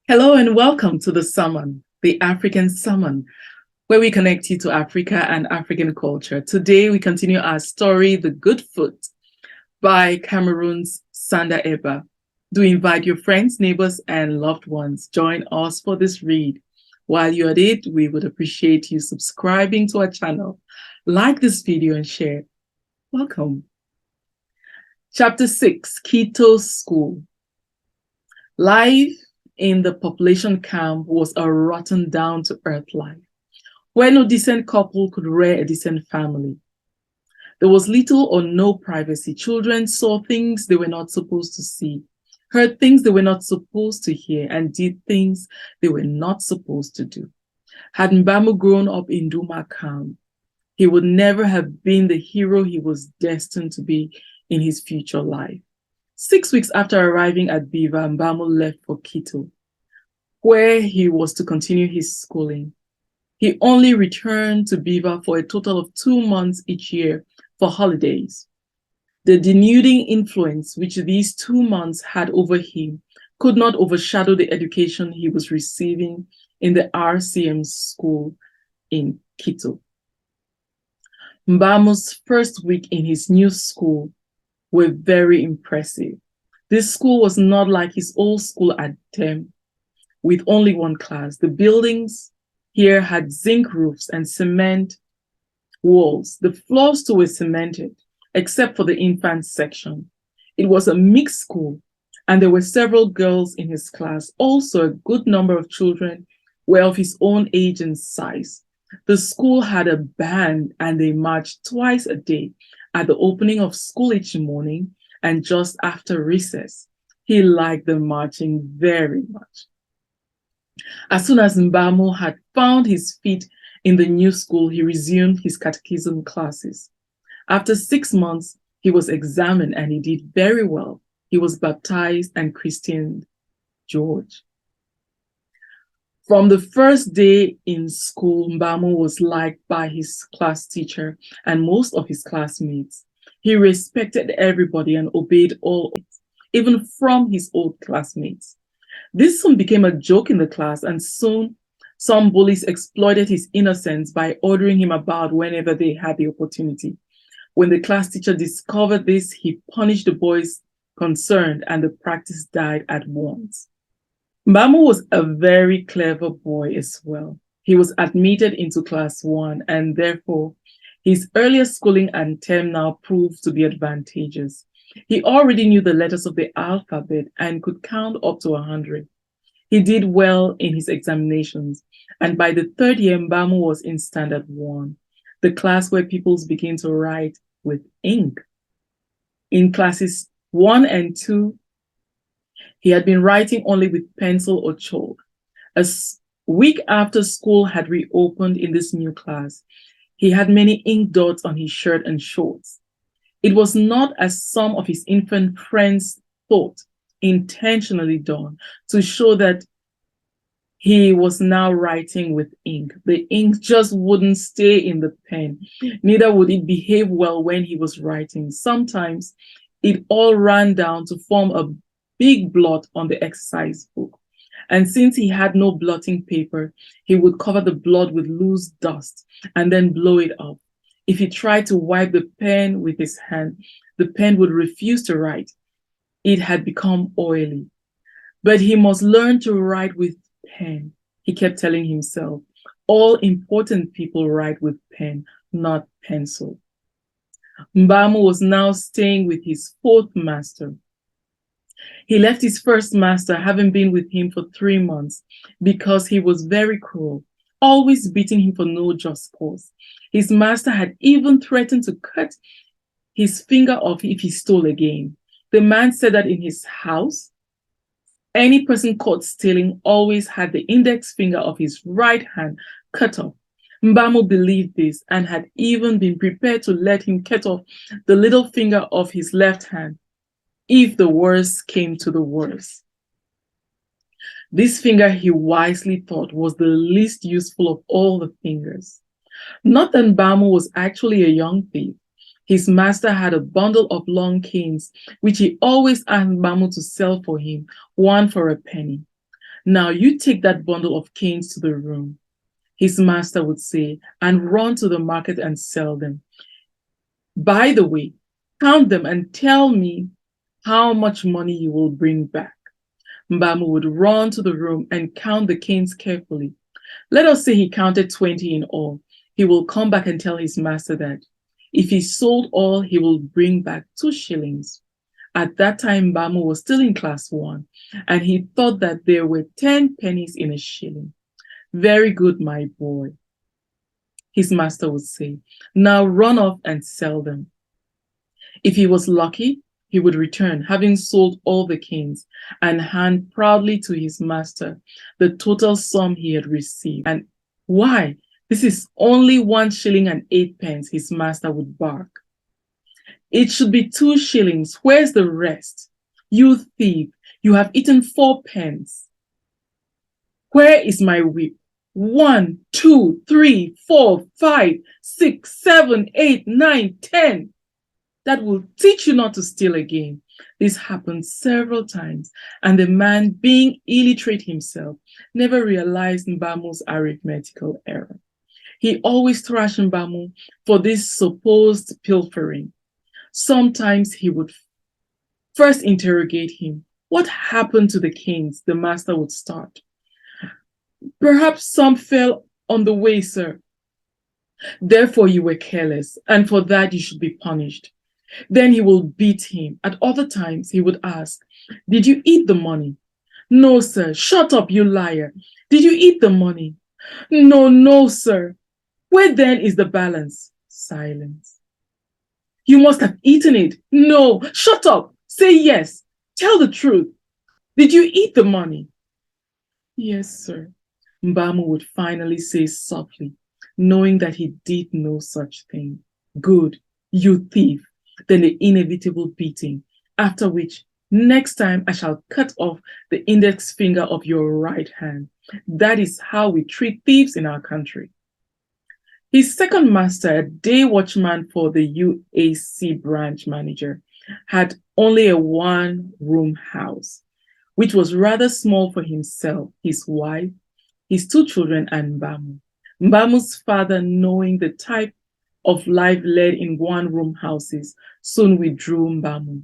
Hello and welcome to the Summon, the African Summon, where we connect you to Africa and African culture. Today we continue our story, The Good Foot, by Cameroon's Nsanda Eba. Do invite your friends, neighbors, and loved ones. Join us for this read. While you're at it, we would appreciate you subscribing to our channel. Like this video and share. Welcome. Chapter 6, Keto School. Life in the population camp was a rotten down-to-earth life, where no decent couple could rear a decent family. There was little or no privacy. Children saw things they were not supposed to see, heard things they were not supposed to hear, and did things they were not supposed to do. Had Mbamu grown up in Duma camp, he would never have been the hero he was destined to be in his future life. 6 weeks after arriving at Beaver, Mbamu left for Quito, where he was to continue his schooling. He only returned to Beaver for a total of 2 months each year for holidays. The denuding influence which these 2 months had over him could not overshadow the education he was receiving in the RCM school in Quito. Mbamu's first week in his new school were very impressive. This school was not like his old school at Tem, with only one class. The buildings here had zinc roofs and cement walls. The floors too were cemented, except for the infant section. It was a mixed school, and there were several girls in his class. Also, a good number of children were of his own age and size. The school had a band, and they marched twice a day, at the opening of school each morning and just after recess. He liked the marching very much. As soon as Mbamu had found his feet in the new school, he resumed his catechism classes. After 6 months, he was examined and he did very well. He was baptized and christened George. From the first day in school, Mbamu was liked by his class teacher and most of his classmates. He respected everybody and obeyed all, even from his old classmates. This soon became a joke in the class, and soon some bullies exploited his innocence by ordering him about whenever they had the opportunity. When the class teacher discovered this, he punished the boys concerned, and the practice died at once. Mbamu was a very clever boy as well. He was admitted into class 1, and therefore his earlier schooling and term now proved to be advantageous. He already knew the letters of the alphabet and could count up to 100. He did well in his examinations, and by the 3rd year, Mbamu was in Standard 1, the class where pupils begin to write with ink. In classes 1 and 2, he had been writing only with pencil or chalk. A week after school had reopened in this new class, he had many ink dots on his shirt and shorts. It was not, as some of his infant friends thought, intentionally done to show that he was now writing with ink. The ink just wouldn't stay in the pen. Neither would it behave well when he was writing. Sometimes it all ran down to form a big blot on the exercise book. And since he had no blotting paper, he would cover the blot with loose dust and then blow it up. If he tried to wipe the pen with his hand, the pen would refuse to write. It had become oily. But he must learn to write with pen, he kept telling himself. All important people write with pen, not pencil. Mbamu was now staying with his 4th master. He left his first master, having been with him for 3 months, because he was very cruel, always beating him for no just cause. His master had even threatened to cut his finger off if he stole again. The man said that in his house, any person caught stealing always had the index finger of his right hand cut off. Mbamu believed this and had even been prepared to let him cut off the little finger of his left hand, if the worst came to the worst. This finger, he wisely thought, was the least useful of all the fingers. Not that Mbamu was actually a young thief. His master had a bundle of long canes, which he always asked Mbamu to sell for him, 1 for a penny. Now you take that bundle of canes to the room, his master would say, and run to the market and sell them. By the way, count them and tell me how much money you will bring back. Mbamu would run to the room and count the canes carefully. Let us say he counted 20 in all. He will come back and tell his master that if he sold all, he will bring back 2 shillings. At that time, Mbamu was still in class 1, and he thought that there were 10 pennies in a shilling. Very good, my boy, his master would say. Now run off and sell them. If he was lucky, he would return, having sold all the canes, and hand proudly to his master the total sum he had received. And why? This is only 1 shilling and 8 pence, his master would bark. It should be 2 shillings. Where's the rest? You thief, you have eaten 4 pence. Where is my whip? 1, 2, 3, 4, 5, 6, 7, 8, 9, 10. That will teach you not to steal again. This happened several times, and the man, being illiterate himself, never realized Mbamu's arithmetical error. He always thrashed Mbamu for this supposed pilfering. Sometimes he would first interrogate him. What happened to the canes? The master would start. Perhaps some fell on the way, sir. Therefore you were careless, and for that you should be punished. Then he will beat him. At other times he would ask, did you eat the money? No, sir. Shut up, you liar. Did you eat the money? No, sir. Where then is the balance? Silence. You must have eaten it. No. Shut up. Say yes. Tell the truth. Did you eat the money? Yes, sir. Mbamu would finally say softly, knowing that he did no such thing. Good, you thief. Then the inevitable beating, after which, next time I shall cut off the index finger of your right hand. That is how we treat thieves in our country. His second master, a day watchman for the UAC branch manager, had only a 1-room house, which was rather small for himself, his wife, his 2 children, and Mbamu. Mbamu's father, knowing the type of life led in 1-room houses, soon withdrew Mbamu.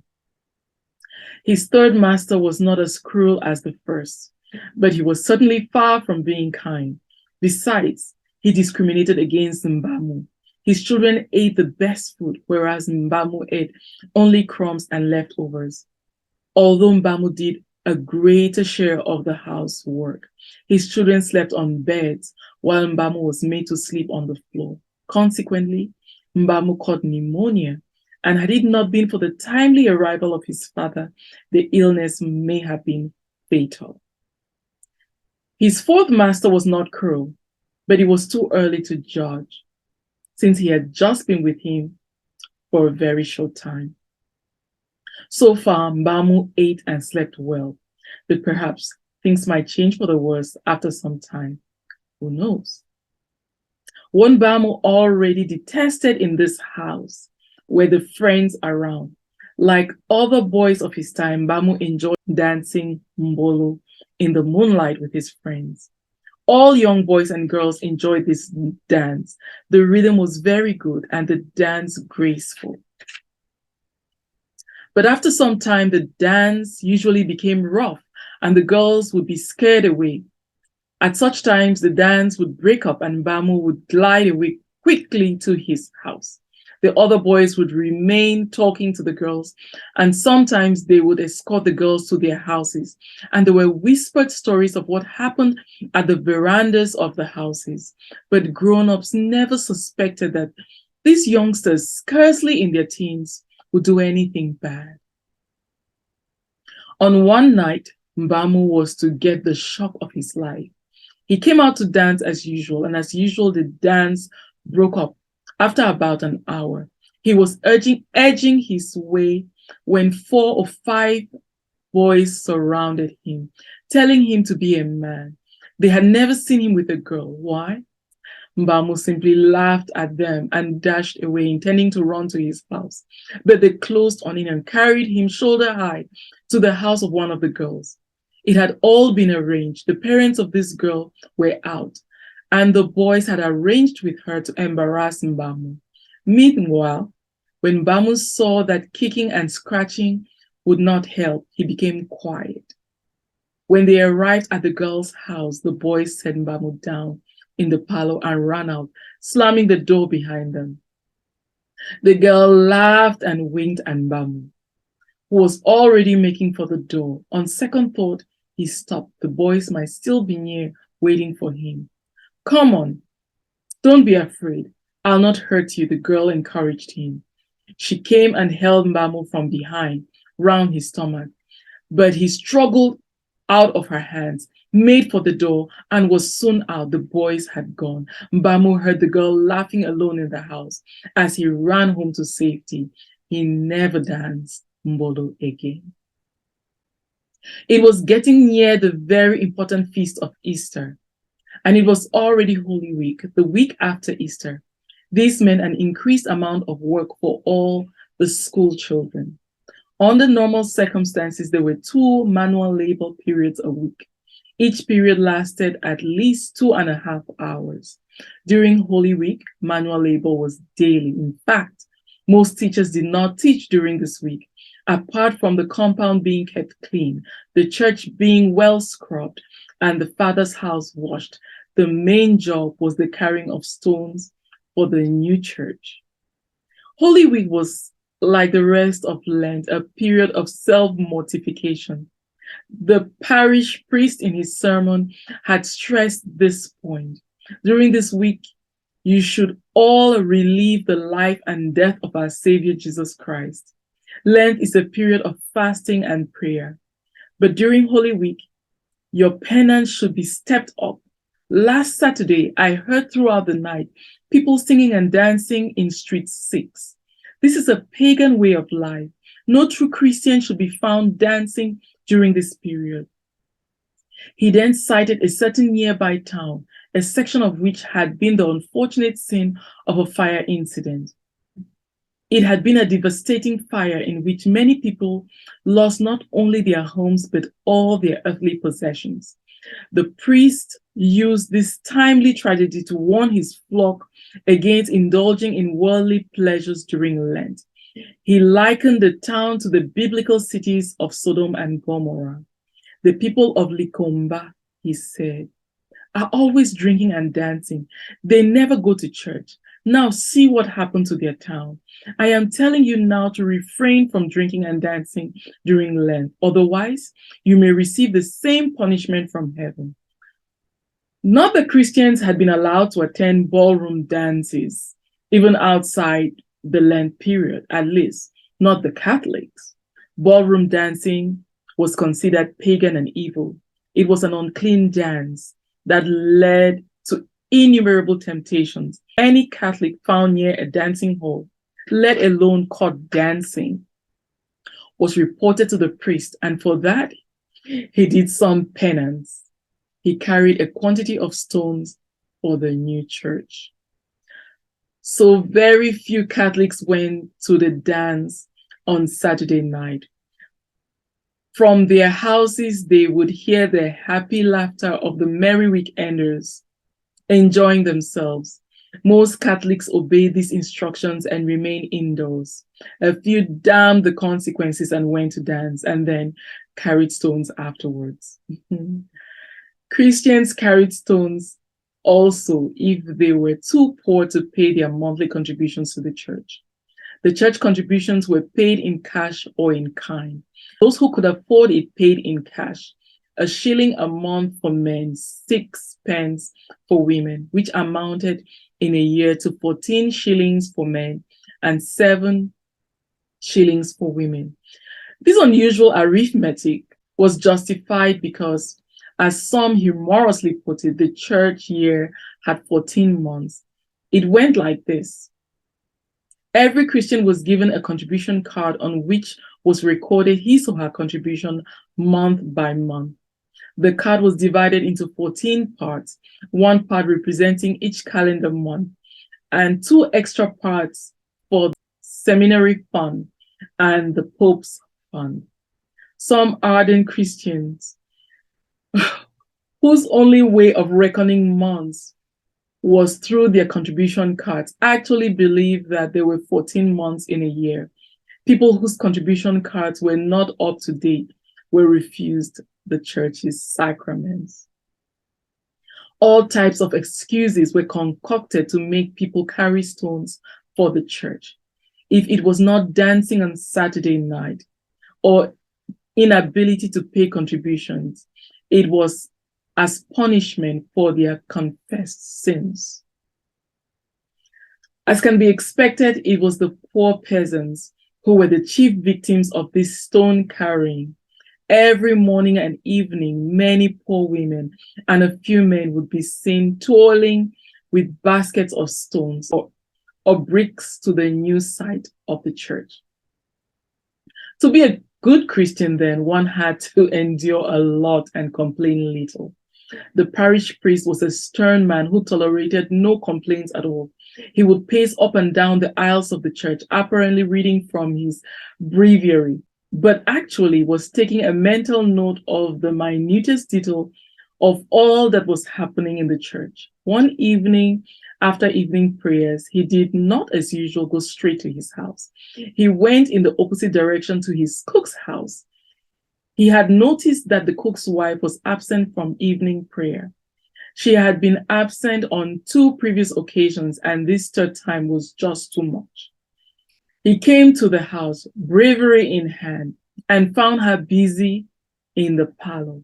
His third master was not as cruel as the first, but he was certainly far from being kind. Besides, he discriminated against Mbamu. His children ate the best food, whereas Mbamu ate only crumbs and leftovers. Although Mbamu did a greater share of the housework, his children slept on beds, while Mbamu was made to sleep on the floor. Consequently, Mbamu caught pneumonia, and had it not been for the timely arrival of his father, the illness may have been fatal. His fourth master was not cruel, but it was too early to judge, since he had just been with him for a very short time. So far, Mbamu ate and slept well, but perhaps things might change for the worse after some time. Who knows? One Mbamu already detested in this house were the friends around. Like other boys of his time, Mbamu enjoyed dancing mbolo in the moonlight with his friends. All young boys and girls enjoyed this dance. The rhythm was very good and the dance graceful. But after some time, the dance usually became rough and the girls would be scared away. At such times, the dance would break up and Mbamu would glide away quickly to his house. The other boys would remain talking to the girls, and sometimes they would escort the girls to their houses. And there were whispered stories of what happened at the verandas of the houses. But grown-ups never suspected that these youngsters, scarcely in their teens, would do anything bad. On one night, Mbamu was to get the shock of his life. He came out to dance as usual, and as usual, the dance broke up after about an hour. He was edging his way when 4 or 5 boys surrounded him, telling him to be a man. They had never seen him with a girl. Why? Mbamu simply laughed at them and dashed away, intending to run to his house. But they closed on him and carried him shoulder high to the house of one of the girls. It had all been arranged. The parents of this girl were out, and the boys had arranged with her to embarrass Mbamu. Meanwhile, when Mbamu saw that kicking and scratching would not help, he became quiet. When they arrived at the girl's house, the boys set Mbamu down in the parlor and ran out, slamming the door behind them. The girl laughed and winked at Mbamu, who was already making for the door. On second thought, he stopped. The boys might still be near, waiting for him. Come on, don't be afraid. I'll not hurt you, the girl encouraged him. She came and held Mbamu from behind, round his stomach, but he struggled out of her hands, made for the door, and was soon out. The boys had gone. Mbamu heard the girl laughing alone in the house as he ran home to safety. He never danced Mbolo again. It was getting near the very important feast of Easter, and it was already Holy Week, the week after Easter. This meant an increased amount of work for all the school children. Under normal circumstances, there were 2 manual labor periods a week. Each period lasted at least 2.5 hours. During Holy Week, manual labor was daily. In fact, most teachers did not teach during this week. Apart from the compound being kept clean, the church being well scrubbed, and the Father's house washed, the main job was the carrying of stones for the new church. Holy Week was, like the rest of Lent, a period of self-mortification. The parish priest in his sermon had stressed this point. During this week, you should all relive the life and death of our Savior Jesus Christ. Lent is a period of fasting and prayer. But during Holy Week, your penance should be stepped up. Last Saturday, I heard throughout the night people singing and dancing in Street 6. This is a pagan way of life. No true Christian should be found dancing during this period. He then cited a certain nearby town, a section of which had been the unfortunate scene of a fire incident. It had been a devastating fire in which many people lost not only their homes, but all their earthly possessions. The priest used this timely tragedy to warn his flock against indulging in worldly pleasures during Lent. He likened the town to the biblical cities of Sodom and Gomorrah. The people of Likomba, he said, are always drinking and dancing. They never go to church. Now see what happened to their town. I am telling you now to refrain from drinking and dancing during Lent. Otherwise, you may receive the same punishment from heaven. Not that Christians had been allowed to attend ballroom dances, even outside the Lent period, at least not the Catholics. Ballroom dancing was considered pagan and evil. It was an unclean dance that led to innumerable temptations. Any Catholic found near a dancing hall, let alone caught dancing, was reported to the priest, and for that, he did some penance. He carried a quantity of stones for the new church. So very few Catholics went to the dance on Saturday night. From their houses, they would hear the happy laughter of the merry weekenders enjoying themselves. Most Catholics obeyed these instructions and remained indoors. A few damned the consequences and went to dance, and then carried stones afterwards. Christians carried stones also if they were too poor to pay their monthly contributions to the church. The church contributions were paid in cash or in kind. Those who could afford it paid in cash, a shilling a month for men, 6 pence for women, which amounted in a year to 14 shillings for men and 7 shillings for women. This unusual arithmetic was justified because, as some humorously put it, the church year had 14 months. It went like this. Every Christian was given a contribution card on which was recorded his or her contribution month by month. The card was divided into 14 parts, 1 part representing each calendar month, and 2 extra parts for the seminary fund and the Pope's fund. Some ardent Christians whose only way of reckoning months was through their contribution cards, actually believed that there were 14 months in a year. People whose contribution cards were not up to date were refused the church's sacraments. All types of excuses were concocted to make people carry stones for the church. If it was not dancing on Saturday night or inability to pay contributions, it was as punishment for their confessed sins. As can be expected, it was the poor peasants who were the chief victims of this stone carrying. Every morning and evening, many poor women and a few men would be seen toiling with baskets of stones or bricks to the new site of the church. To be a good Christian, then, one had to endure a lot and complain little. The parish priest was a stern man who tolerated no complaints at all. He would pace up and down the aisles of the church, apparently reading from his breviary, but actually was taking a mental note of the minutest detail of all that was happening in the church. One evening, after evening prayers, he did not, as usual, go straight to his house. He went in the opposite direction to his cook's house. He had noticed that the cook's wife was absent from evening prayer. She had been absent on 2 previous occasions, and this third time was just too much. He came to the house, breviary in hand, and found her busy in the parlor.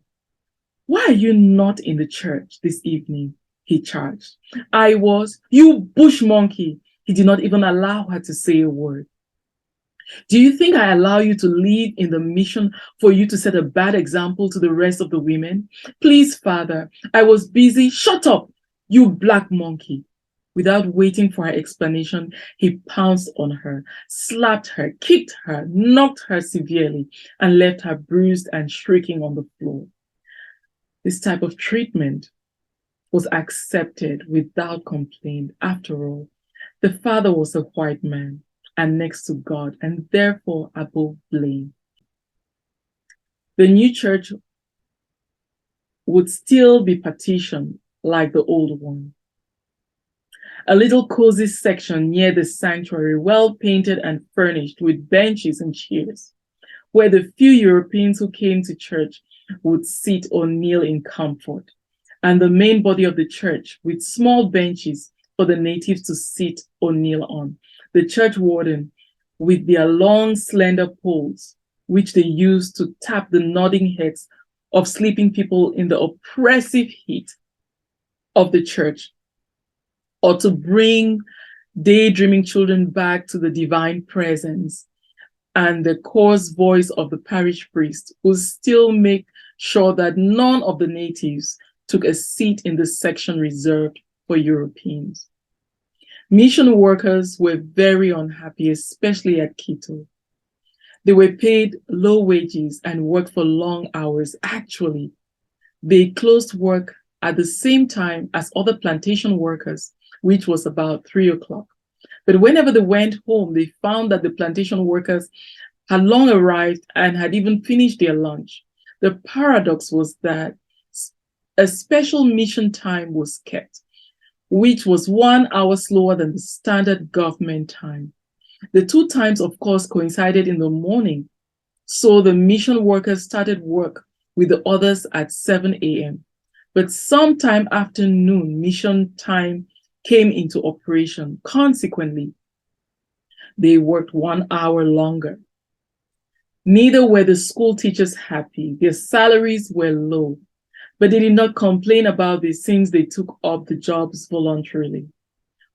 "Why are you not in the church this evening?" he charged. "I was." "You bush monkey." He did not even allow her to say a word. "Do you think I allow you to live in the mission for you to set a bad example to the rest of the women? Please, Father, I was busy." "Shut up, you black monkey." Without waiting for her explanation, he pounced on her, slapped her, kicked her, knocked her severely, and left her bruised and shrieking on the floor. This type of treatment was accepted without complaint. After all, the father was a white man and next to God, and therefore above blame. The new church would still be partitioned like the old one. A little cozy section near the sanctuary, well painted and furnished with benches and chairs, where the few Europeans who came to church would sit or kneel in comfort, and the main body of the church with small benches for the natives to sit or kneel on. The church warden with their long, slender poles, which they used to tap the nodding heads of sleeping people in the oppressive heat of the church, or to bring daydreaming children back to the divine presence, and the coarse voice of the parish priest, who still make sure that none of the natives took a seat in the section reserved for Europeans. Mission workers were very unhappy, especially at Quito. They were paid low wages and worked for long hours. Actually, they closed work at the same time as other plantation workers, which was about 3 o'clock. But whenever they went home, they found that the plantation workers had long arrived and had even finished their lunch. The paradox was that a special mission time was kept, which was 1 hour slower than the standard government time. The 2 times, of course, coincided in the morning, so the mission workers started work with the others at 7 a.m. But sometime after noon, mission time came into operation. Consequently, they worked 1 hour longer. Neither were the school teachers happy. Their salaries were low, but they did not complain about this since they took up the jobs voluntarily.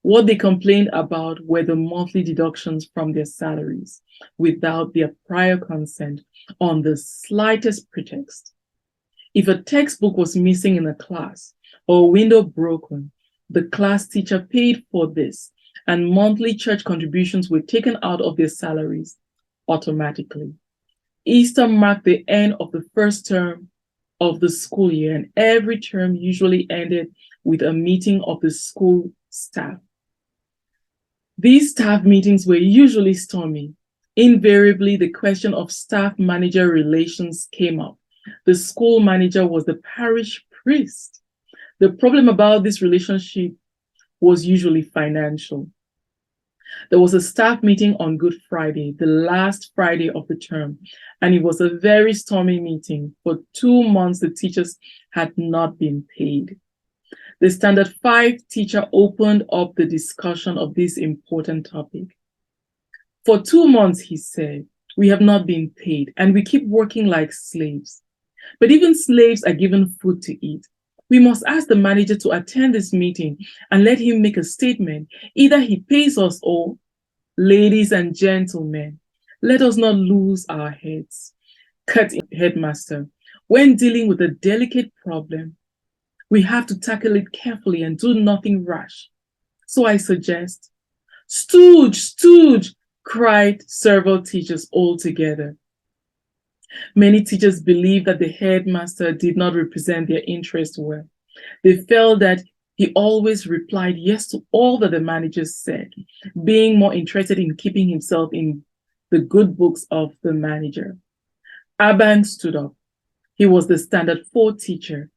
What they complained about were the monthly deductions from their salaries without their prior consent on the slightest pretext. If a textbook was missing in a class or a window broken, the class teacher paid for this, and monthly church contributions were taken out of their salaries automatically. Easter marked the end of the first term of the school year, and every term usually ended with a meeting of the school staff. These staff meetings were usually stormy. Invariably, the question of staff-manager relations came up, The school manager was the parish priest. The problem about this relationship was usually financial. There was a staff meeting on Good Friday, the last Friday of the term, and it was a very stormy meeting. For 2 months, the teachers had not been paid. The Standard 5 teacher opened up the discussion of this important topic. For 2 months, he said, we have not been paid, and we keep working like slaves. But even slaves are given food to eat. We must ask the manager to attend this meeting and let him make a statement. Either he pays us or, ladies and gentlemen, let us not lose our heads. Cut in, headmaster. When dealing with a delicate problem, we have to tackle it carefully and do nothing rash. So I suggest, stooge, stooge, cried several teachers all together. Many teachers believed that the headmaster did not represent their interests well. They felt that he always replied yes to all that the managers said, being more interested in keeping himself in the good books of the manager. Aban stood up. He was the Standard 4 teacher.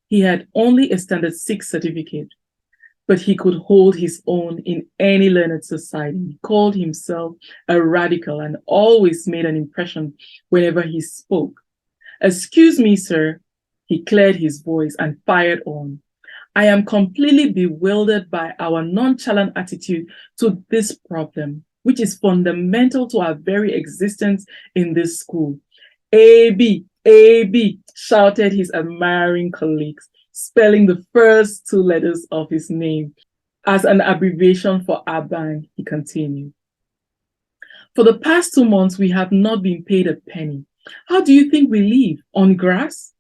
He had only a Standard 6 certificate, but he could hold his own in any learned society. He called himself a radical and always made an impression whenever he spoke. Excuse me, sir. He cleared his voice and fired on. I am completely bewildered by our nonchalant attitude to this problem, which is fundamental to our very existence in this school. AB, AB, shouted his admiring colleagues, spelling the first 2 letters of his name as an abbreviation for Aban, he continued. For the past 2 months, we have not been paid a penny. How do you think we live? On grass?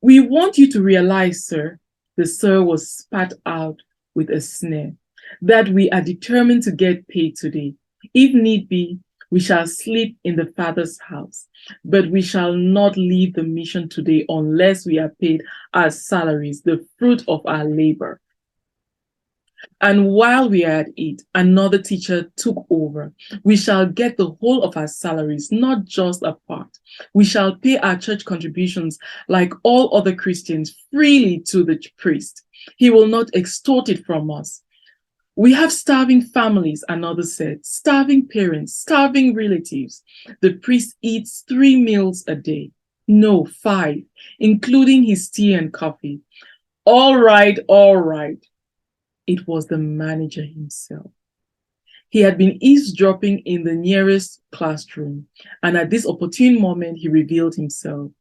We want you to realize, sir, the sir was spat out with a sneer, that we are determined to get paid today. If need be, we shall sleep in the Father's house, but we shall not leave the mission today unless we are paid our salaries, the fruit of our labor. And while we are at it, another teacher took over. We shall get the whole of our salaries, not just a part. We shall pay our church contributions like all other Christians freely to the priest. He will not extort it from us. We have starving families, another said, starving parents, starving relatives. The priest eats 3 meals a day. No, 5, including his tea and coffee. All right, all right. It was the manager himself. He had been eavesdropping in the nearest classroom, and at this opportune moment, he revealed himself.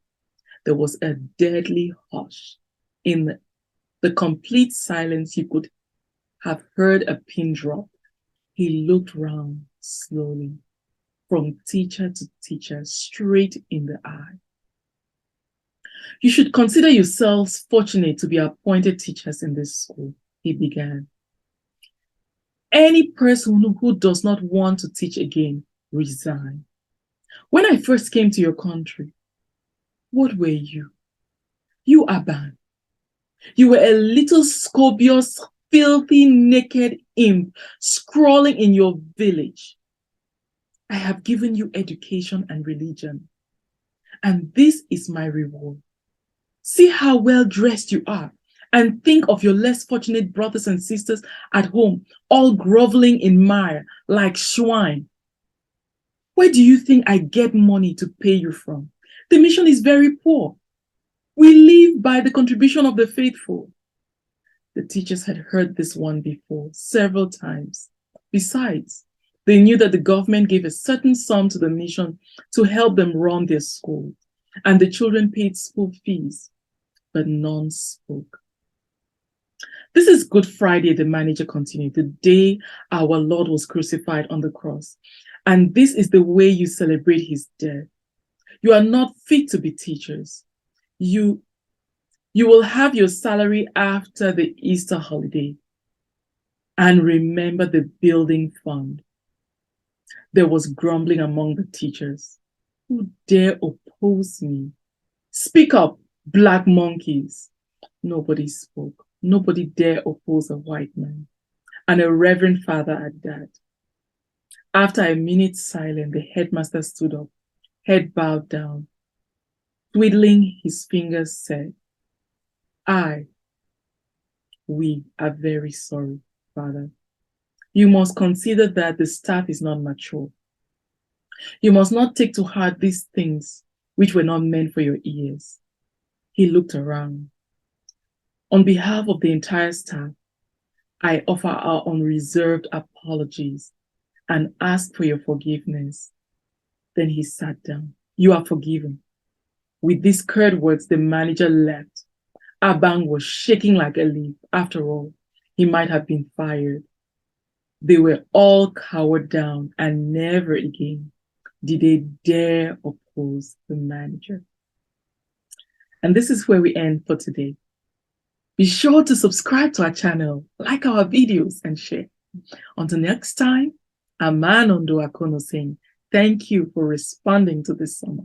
There was a deadly hush. In the complete silence, you could have heard a pin drop. He looked round slowly, from teacher to teacher, straight in the eye. You should consider yourselves fortunate to be appointed teachers in this school, he began. Any person who does not want to teach again, resign. When I first came to your country, what were you? You, Aban. You were a little scobious, filthy, naked imp scrawling in your village. I have given you education and religion, and this is my reward. See how well dressed you are, and think of your less fortunate brothers and sisters at home, all groveling in mire like swine. Where do you think I get money to pay you from? The mission is very poor. We live by the contribution of the faithful. The teachers had heard this one before, several times. Besides, they knew that the government gave a certain sum to the mission to help them run their school, and the children paid school fees, but none spoke. This is Good Friday, the manager continued, the day our Lord was crucified on the cross. And this is the way you celebrate his death. You are not fit to be teachers. You will have your salary after the Easter holiday. And remember the building fund. There was grumbling among the teachers. Who dare oppose me? Speak up, black monkeys. Nobody spoke. Nobody dare oppose a white man, and a reverend father at that. After a minute's silence, the headmaster stood up, head bowed down. Twiddling his fingers, said, we are very sorry, Father. You must consider that the staff is not mature. You must not take to heart these things which were not meant for your ears. He looked around. On behalf of the entire staff, I offer our unreserved apologies and ask for your forgiveness. Then he sat down. You are forgiven. With these curt words, the manager left. Abang was shaking like a leaf. After all, he might have been fired. They were all cowered down, and never again did they dare oppose the manager. And this is where we end for today. Be sure to subscribe to our channel, like our videos, and share. Until next time, Aman Ondo Akono saying, thank you for responding to this summer.